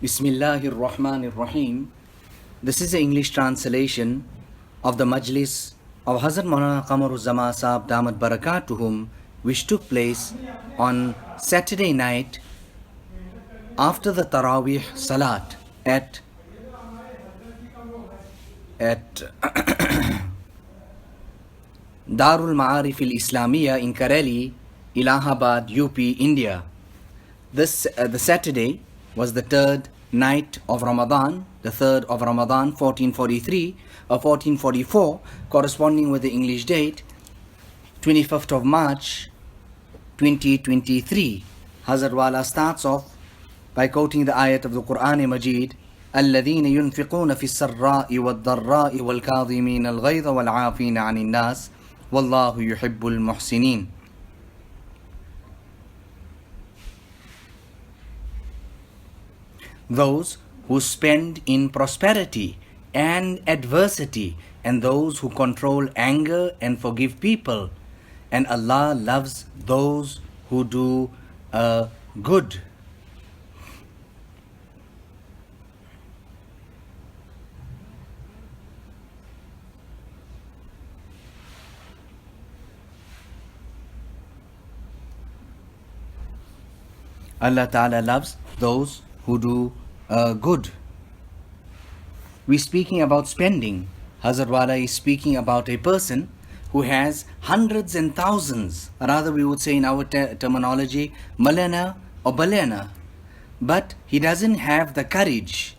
Bismillahir Rahmanir Rahim. This is the English translation of the Majlis of Hazrat Maulana Qamar Uzzaman Saheb Damat Barakatuhum, which took place on Saturday night after the Taraweeh Salat at Darul Ma'arif al-Islamiyya in Kareli, Alahbadi, UP, India. The Saturday was the third night of Ramadan, the 3rd of Ramadan, 1443 or 1444, corresponding with the English date, 25th of March, 2023. Hazrat Wala starts off by quoting the ayat of the Quran Majid, الذين ينفقون في السراء والضراء والكاظمين الغيظ والعافين عن الناس والله يحب المحسنين. Those who spend in prosperity and adversity, and those who control anger and forgive people, and Allah loves those who do good. Allah Ta'ala loves those who do good. We're speaking about spending. Hazrat Wala is speaking about a person who has hundreds and thousands, rather we would say in our terminology, Maulana or Balana, but he doesn't have the courage,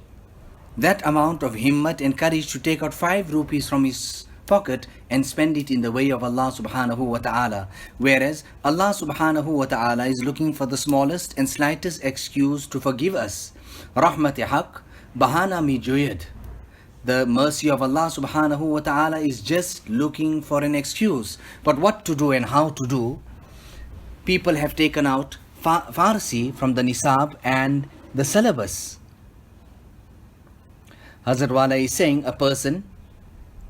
that amount of himmat and courage to take out 5 rupees from his pocket and spend it in the way of Allah subhanahu wa ta'ala. Whereas Allah subhanahu wa ta'ala is looking for the smallest and slightest excuse to forgive us. Rahmat-e haq, bahana mi joyed. The mercy of Allah subhanahu wa ta'ala is just looking for an excuse. But what to do and how to do? People have taken out Farsi from the Nisab and the syllabus. Hazrat Wala is saying a person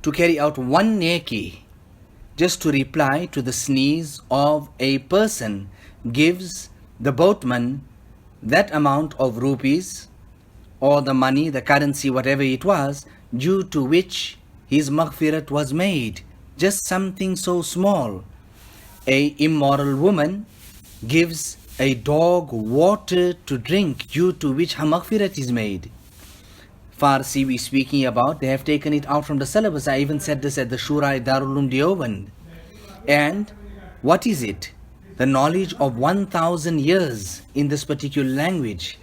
to carry out one neki, just to reply to the sneeze of a person, gives the boatman that amount of rupees or the money, the currency, whatever it was, due to which his maghfirat was made. Just something so small. A immoral woman gives a dog water to drink, due to which her maghfirat is made. Farsi we speaking about, they have taken it out from the syllabus. I even said this at the Shura Darul Uloom Deoband. And what is it? The knowledge of 1,000 years in this particular language.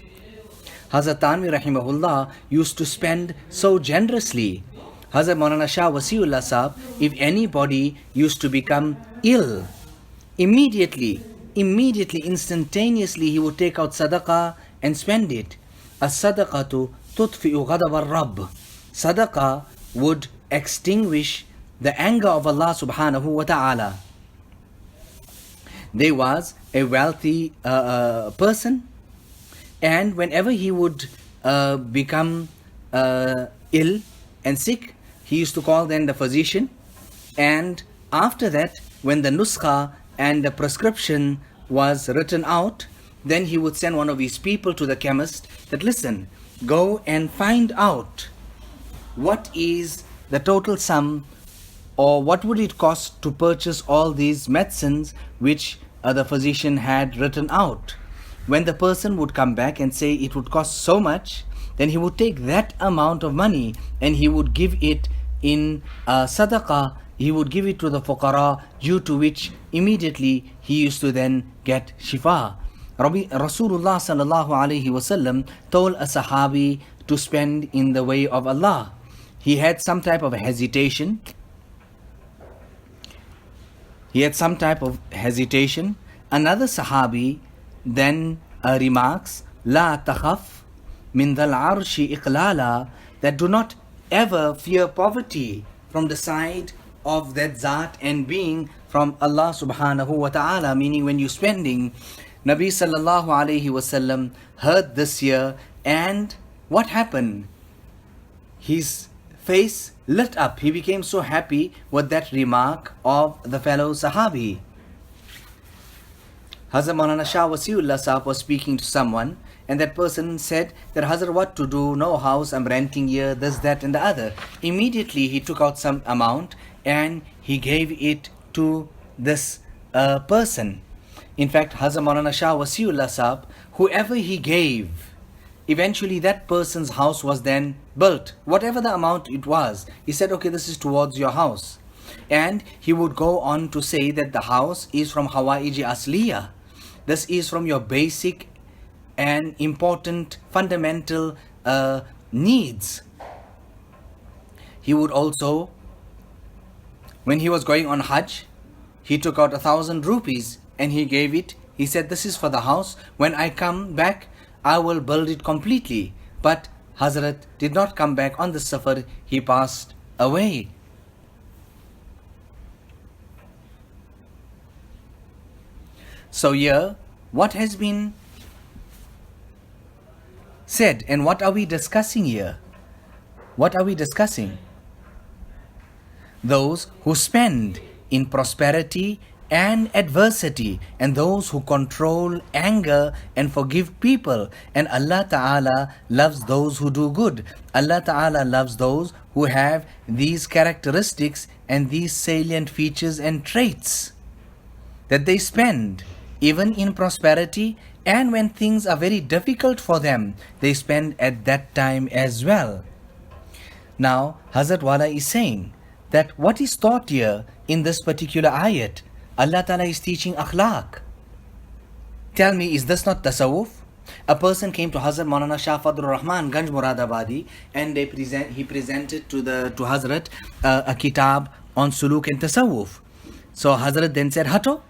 Hazrat Tanvi Rahimahullah used to spend so generously. Hazrat Maulana Shah Wasiullah Sahab, if anybody used to become ill, immediately, instantaneously he would take out sadaqah and spend it. As-sadaqatu tutfi'u ghadab ar-rabb. Sadaqah would extinguish the anger of Allah subhanahu wa ta'ala. There was a wealthy person, and whenever he would become ill and sick, he used to call then the physician, and after that, when the nuskha and the prescription was written out, then he would send one of his people to the chemist that, listen, go and find out what is the total sum, or what would it cost to purchase all these medicines which the physician had written out. When the person would come back and say it would cost so much, then he would take that amount of money and he would give it in sadaqah, he would give it to the fuqara, due to which immediately he used to then get shifa. Rasulullah sallallahu alaihi wasallam told a sahabi to spend in the way of Allah. He had some type of hesitation. Another sahabi then remarks, La takhaf min dhal arshi iqlala, that do not ever fear poverty from the side of that Zat and being from Allah subhanahu wa ta'ala, meaning when you're spending. Nabi sallallahu alayhi wasallam heard this year, and what happened? His face lit up. He became so happy with that remark of the fellow Sahabi. Hazrat Maulana Shah Wasiullah Sahab was speaking to someone, And that person said that, Hazrat, what to do? No house, I'm renting here, this, that, and the other. Immediately he took out some amount and he gave it to this person. In fact, Hazrat Maulana Shah Wasiullah Saheb, whoever he gave, eventually that person's house was then built. Whatever the amount it was, he said, okay, this is towards your house. And he would go on to say that the house is from Hawaiji Asliya. This is from your basic and important fundamental needs. He would also, when he was going on Hajj, he took out 1,000 rupees and he gave it. He said, this is for the house. When I come back, I will build it completely. But Hazrat did not come back on the safar. He passed away. So here, what has been said and what are we discussing here? What are we discussing? Those who spend in prosperity and adversity, and those who control anger and forgive people. And Allah Ta'ala loves those who do good. Allah Ta'ala loves those who have these characteristics and these salient features and traits, that they spend even in prosperity, and when things are very difficult for them, they spend at that time as well. Now, Hazrat Wala is saying that what is taught here in this particular ayat, Allah Ta'ala is teaching akhlaq. Tell me, is this not tasawwuf? A person came to Hazrat Maulana Shah Fadlur Rahman Ganj Muradabadi, and he presented to Hazrat a kitab on suluk and tasawwuf. So Hazrat then said, Hato,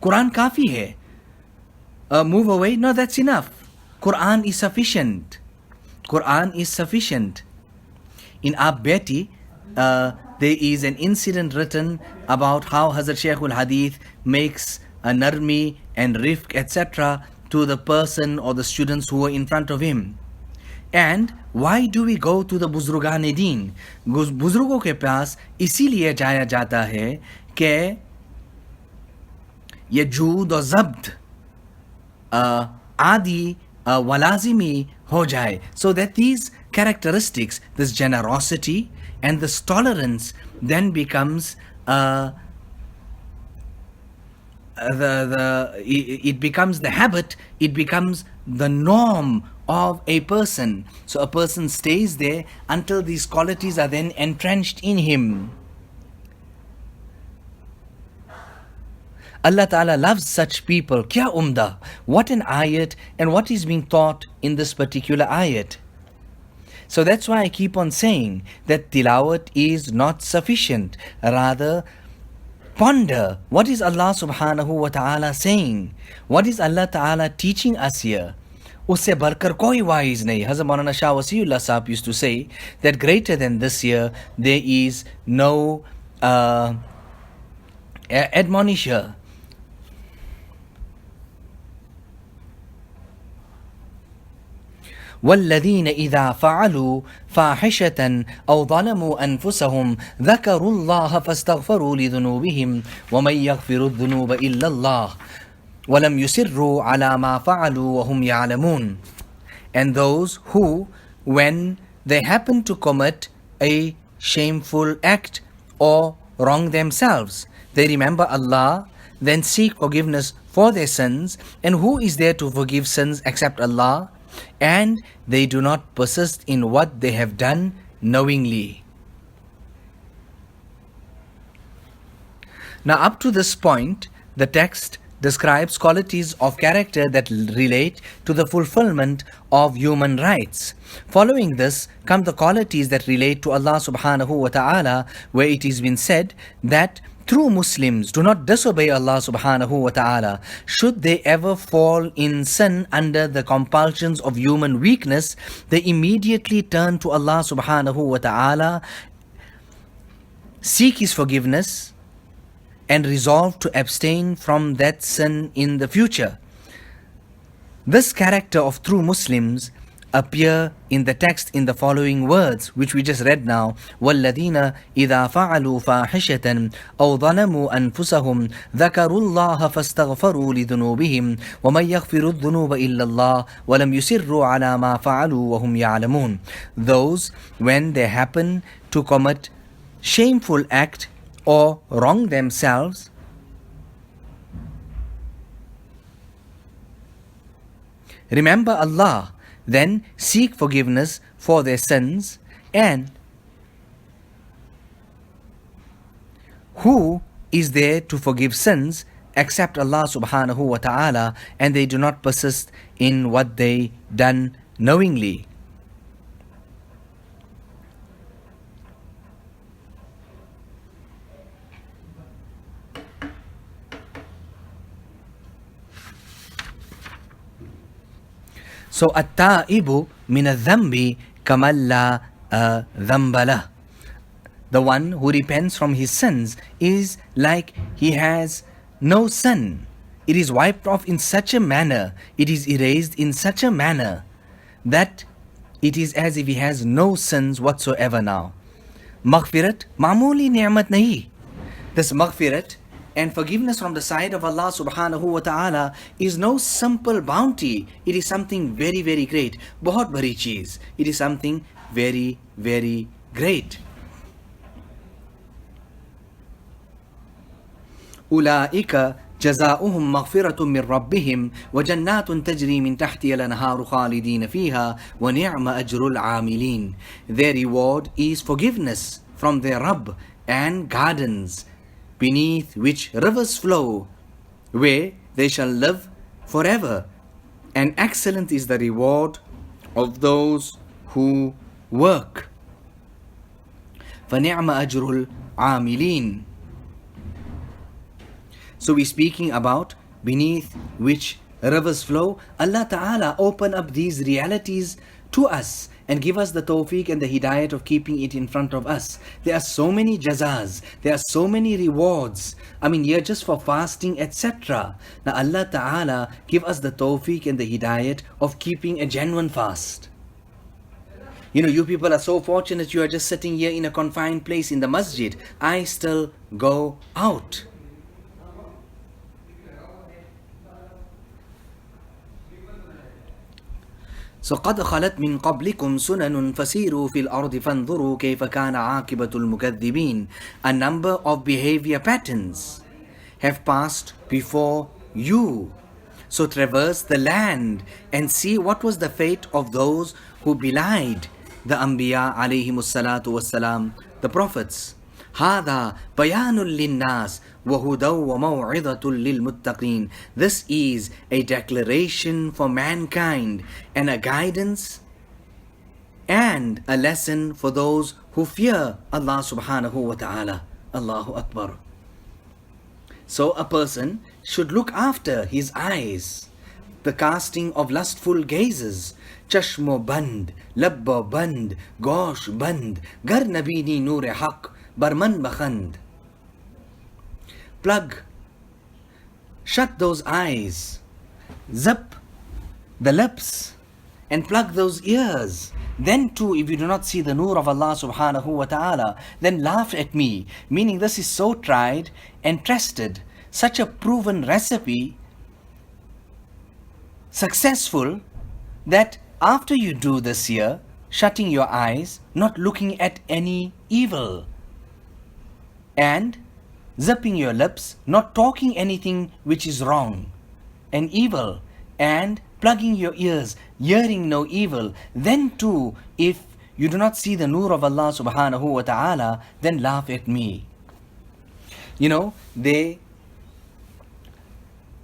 Quran kafi hai. Move away. No, that's enough. Quran is sufficient. Quran is sufficient. In Aap Beti, there is an incident written about how Hazrat Shaykhul Hadith makes a narmi and rifq, etc. to the person or the students who were in front of him. And why do we go to the Buzrugan-e Deen? Buzrugo ke paas isiliye jaya jata hai ke ye jood aur zabt adi walazimi ho jaye, so that these characteristics, this generosity and this tolerance, then becomes it becomes the habit, it becomes the norm of a person. So a person stays there until these qualities are then entrenched in him. Allah Ta'ala loves such people. Kya umda? What an ayat, and what is being taught in this particular ayat. So that's why I keep on saying that tilawat is not sufficient. Rather, ponder, what is Allah Subhanahu wa Ta'ala saying? What is Allah Ta'ala teaching us here? Usse barkar koi wise nahi. Hazrat Maulana Shah Wasiullah Saheb used to say that greater than this year, there is no admonisher. وَالَّذِينَ إِذَا فَعَلُوا فَاحِشَةً أَوْ ظَلَمُوا أَنفُسَهُمْ ذَكَرُوا اللَّهَ فَاسْتَغْفَرُوا لِذُنُوبِهِمْ وَمَنْ يَغْفِرُ الذُّنُوبَ إِلَّا اللَّهُ وَلَمْ يُصِرُّوا عَلَى مَا فَعَلُوا وَهُمْ يَعْلَمُونَ. And those who, when they happen to commit a shameful act or wrong themselves, they remember Allah, then seek forgiveness for their sins. And who is there to forgive sins except Allah? And they do not persist in what they have done knowingly. Now, up to this point, the text describes qualities of character that relate to the fulfillment of human rights. Following this come the qualities that relate to Allah Subhanahu wa Ta'ala, where it has been said that true Muslims do not disobey Allah Subhanahu wa Ta'ala. Should they ever fall in sin under the compulsions of human weakness, they immediately turn to Allah Subhanahu wa Ta'ala, seek His forgiveness, and resolve to abstain from that sin in the future. This character of true Muslims appear in the text in the following words, which we just read now. وَالَّذِينَ إِذَا فَعَلُوا فَاحِشَةً أَوْ ظَلَمُوا أَنفُسَهُمْ ذَكَرُوا اللَّهَ فَاسْتَغْفَرُوا لِذُنُوبِهِمْ وَمَنْ يَغْفِرُ الذُّنُوبَ إِلَّا اللَّهُ وَلَمْ يُصِرُّوا عَلَى مَا فَعَلُوا وَهُمْ يَعْلَمُونَ. Those, when they happen to commit shameful act or wrong themselves, remember Allah, then seek forgiveness for their sins, and who is there to forgive sins except Allah subhanahu wa ta'ala, and they do not persist in what they done knowingly. So, at-ta'ibu min al-dhambi kaman la dhamba lah. The one who repents from his sins is like he has no sin. It is wiped off in such a manner, it is erased in such a manner that it is as if he has no sins whatsoever now. Maghfirat ma'muli ni'mat nahi. This maghfirat and forgiveness from the side of Allah subhanahu wa ta'ala is no simple bounty. It is something very, very great. Bahut bari cheez. It is something very, very great. أولئك جزاؤهم مغفرة من ربهم وجنات تجري من تحتها الأنهار خالدين فيها ونعم أجر العاملين. Their reward is forgiveness from their Rabb and gardens beneath which rivers flow, where they shall live forever. And excellent is the reward of those who work. فَنِعْمَ أَجْرُ الْعَامِلِينَ. So we're speaking about beneath which rivers flow. Allah Ta'ala open up these realities to us and give us the tawfiq and the hidayat of keeping it in front of us. There are so many jazas, there are so many rewards. Here just for fasting, etc. Now Allah Ta'ala give us the tawfiq and the hidayat of keeping a genuine fast. You people are so fortunate, you are just sitting here in a confined place in the masjid. I still go out. So قَدْ خَلَتْ مِنْ قَبْلِكُمْ سُنَنٌ فَسِيرُوا فِي الْأَرْضِ فَانْظُرُوا كَيْفَ كَانَ عَاقِبَةُ الْمُكَذِّبِينَ. A number of behavior patterns have passed before you. So traverse the land and see what was the fate of those who belied the Anbiya alayhimus salatu wassalam, the prophets. هذا بيان للناس وهدى وموعظة للمتقين. This is a declaration for mankind and a guidance and a lesson for those who fear Allah subhanahu wa ta'ala. Allahu Akbar. So a person should look after his eyes, the casting of lustful gazes. Chashmo band, labba band, gosh band, gar nabini noor haq, barman bakhand. Plug, shut those eyes, zip the lips, and plug those ears. Then too, if you do not see the nur of Allah subhanahu wa ta'ala, then laugh at me. Meaning this is so tried and tested, such a proven recipe, successful, that after you do this here, shutting your eyes, not looking at any evil, and zipping your lips, not talking anything which is wrong and evil, and plugging your ears, hearing no evil, then too, if you do not see the nur of Allah subhanahu wa ta'ala, then laugh at me. Hazrat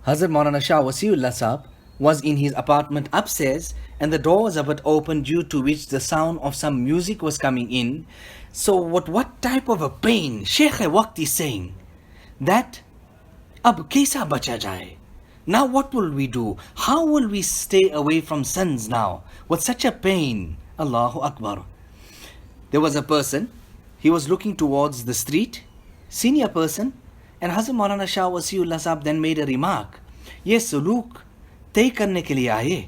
Maulana Shah Wasiullah Saheb was in his apartment upstairs, and the door was a bit open, due to which the sound of some music was coming in. So what type of a pain? Sheikh Waqt is saying that ab kaisa bacha jaye? Now what will we do? How will we stay away from sins now? With such a pain? Allahu Akbar. There was a person, he was looking towards the street, senior person, and Hazrat Maulana Shah Wasiullah Saheb then made a remark. Ye suluk तय करने के लिए आए,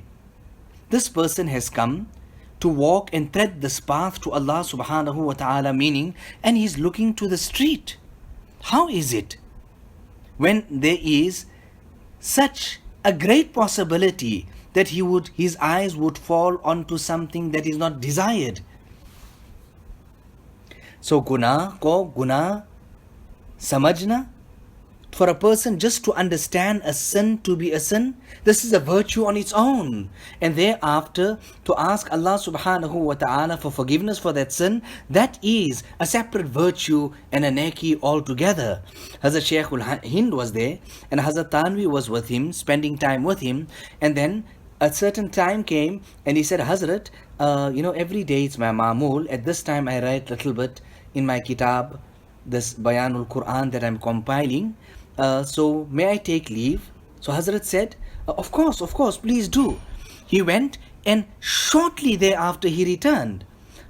this person has come to walk and tread this path to Allah subhanahu wa ta'ala, meaning, and he's looking to the street. How is it when there is such a great possibility that his eyes would fall onto something that is not desired? So guna ko guna samajna, for a person just to understand a sin to be a sin, this is a virtue on its own. And thereafter to ask Allah subhanahu wa ta'ala for forgiveness for that sin, that is a separate virtue and a neki altogether. Hazrat Shaykh Hind was there, and Hazrat Tanvi was with him, spending time with him. And then a certain time came and he said, Hazrat, every day it's my ma'mul. At this time I write a little bit in my kitab, this Bayanul Quran that I'm compiling. So may I take leave? So Hazrat said, of course, please do. He went, and shortly thereafter he returned.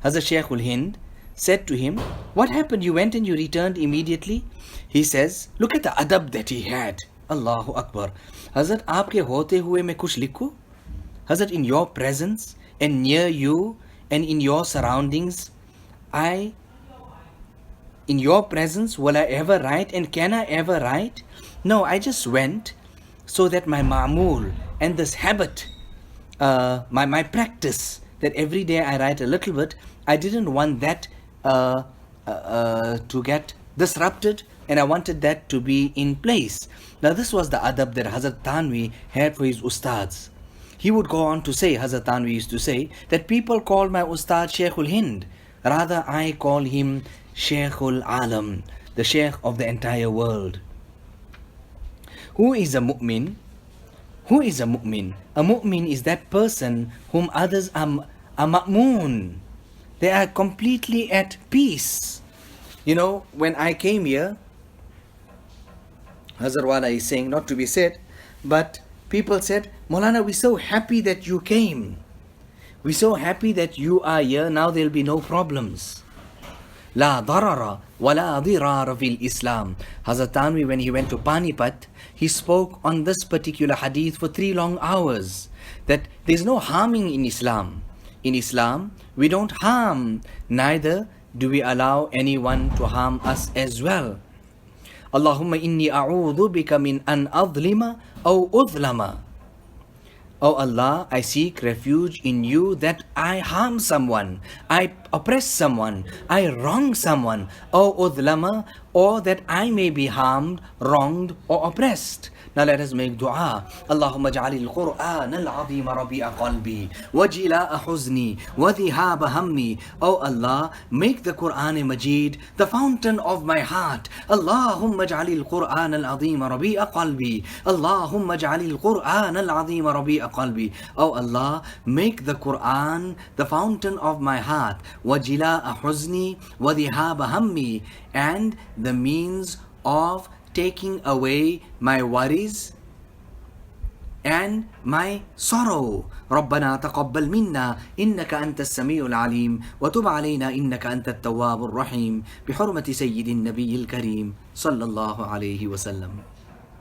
Hazrat Shaykh Hind said to him, what happened? You went and you returned immediately? He says, look at the adab that he had. Allahu Akbar. Hazrat, aapke hote hue main kuch likhu? Hazrat, in your presence and near you and in your surroundings, in your presence, will I ever write, and can I ever write? No, I just went so that my ma'mul and this habit, my practice, that every day I write a little bit, I didn't want that to get disrupted, and I wanted that to be in place. Now this was the adab that Hazrat Tanvi had for his ustads. He would go on to say, Hazrat Tanvi used to say, that people call my ustad Shaykhul Hind. Rather, I call him Shaykhul Alam, the Shaykh of the entire world. Who is a mu'min? Who is a mu'min? A mu'min is that person whom others are ma'moon. They are completely at peace. When I came here, Hazarwala is saying, not to be said, but people said, Maulana, we're so happy that you came. We're so happy that you are here. Now there'll be no problems. La darara wa la dirara fil Islam. Hazrat Tanvi, when he went to Panipat, he spoke on this particular hadith for 3 long hours. That there's no harming in Islam. In Islam, we don't harm. Neither do we allow anyone to harm us as well. Allahumma inni a'udhu bika min an adlima aw udlama. Oh Allah, I seek refuge in you that I harm someone, I oppress someone, I wrong someone, or udlama, or that I may be harmed, wronged, or oppressed. Now let us make dua. Allahumma ja'alil Qur'an al-azim rabi'a qalbi, wa jila'a huzni, wa dhihaba hammi. Oh Allah, make the Qur'an Majid the fountain of my heart. Allahumma ja'alil Qur'an al-azim rabi'a qalbi. Allahumma ja'alil Qur'an al-azim rabi'a qalbi. Oh Allah, make the Qur'an the fountain of my heart. Wa jila'a huzni, wa dhihaba hammi. And the means of taking away my worries and my sorrow. ربنا تقبل منا إنك أنت السميع العليم وتب علينا إنك أنت التواب الرحيم بحرمة سيد النبي الكريم صلى الله عليه وسلم.